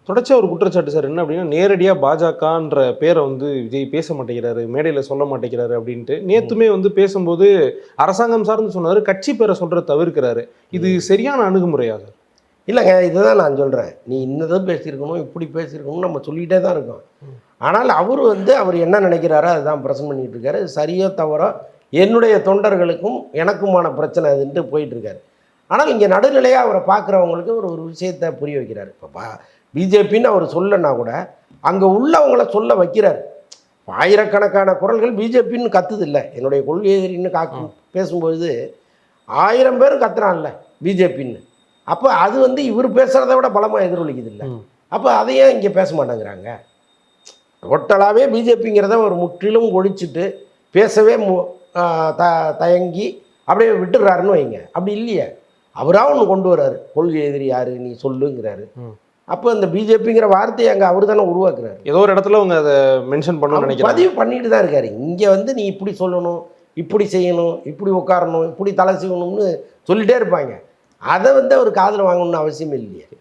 தொடர்ச்சியா ஒரு குற்றச்சாட்டு சார். என்ன அப்படின்னா, நேரடியா பாஜகன்ற பேரை வந்து விஜய் பேச மாட்டேங்கிறாரு, மேடையில சொல்ல மாட்டேங்கிறாரு அப்படின்ட்டு. ம். நேத்துமே வந்து பேசும்போது அரசாங்கம் சார்ந்து சொன்னாரு, கட்சி பேரை சொல்றத தவிர்க்கிறாரு. இது ம். சரியான அணுகுமுறையா சார்? இல்லைங்க, இதுதான் நான் சொல்கிறேன். நீ இன்னதும் பேசியிருக்கணும், இப்படி பேசியிருக்கணும்னு நம்ம சொல்லிகிட்டே தான் இருக்கோம். ஆனால் அவர் என்ன நினைக்கிறாரோ அதுதான் பிரசன்ட் பண்ணிகிட்டு இருக்காரு. சரியோ தவறோ என்னுடைய தொண்டர்களுக்கும் எனக்குமான பிரச்சனை அதுன்ட்டு போயிட்டுருக்காரு. ஆனால் இங்கே நடுநிலையாக அவரை பார்க்குறவங்களுக்கு ஒரு ஒரு விஷயத்தை புரிய வைக்கிறார். இப்போ பிஜேபின்னு அவர் சொல்லனா கூட அங்கே உள்ளவங்கள சொல்ல வைக்கிறார். ஆயிரக்கணக்கான குரல்கள் பிஜேபின்னு கத்துது இல்லை, என்னுடைய கொள்கை எதிரின்னு பேசும்பொழுது 1000 பேரும் கத்துறான்ல பிஜேபின்னு. அப்போ அது இவர் பேசுகிறத விட பலமாக எதிரொலிக்குது இல்லை. அப்போ அதையே இங்கே பேச மாட்டேங்கிறாங்க. டோட்டலாகவே பிஜேபிங்கிறத ஒரு முற்றிலும் ஒழிச்சிட்டு பேசவே தயங்கி அப்படியே விட்டுறாருன்னு வைங்க. அப்படி இல்லையே, அவராக ஒன்று கொண்டு வர்றாரு. கொள்கை எதிரி யாரு நீ சொல்லுங்கிறாரு. அப்போ இந்த பிஜேபிங்கிற வார்த்தையை அங்கே அவர் தானே உருவாக்குறாரு. ஏதோ ஒரு இடத்துல அவங்க அதை மென்ஷன் பண்ணணும்னு நினைக்கிறாங்க. பதிவு பண்ணிட்டு தான் இருக்காரு. இங்கே நீ இப்படி சொல்லணும், இப்படி செய்யணும், இப்படி உட்காரணும், இப்படி தலை செய்யணும்னு சொல்லிகிட்டே இருப்பாங்க. அதை அவர் காதில் வாங்கணும்னு அவசியம் இல்லையே.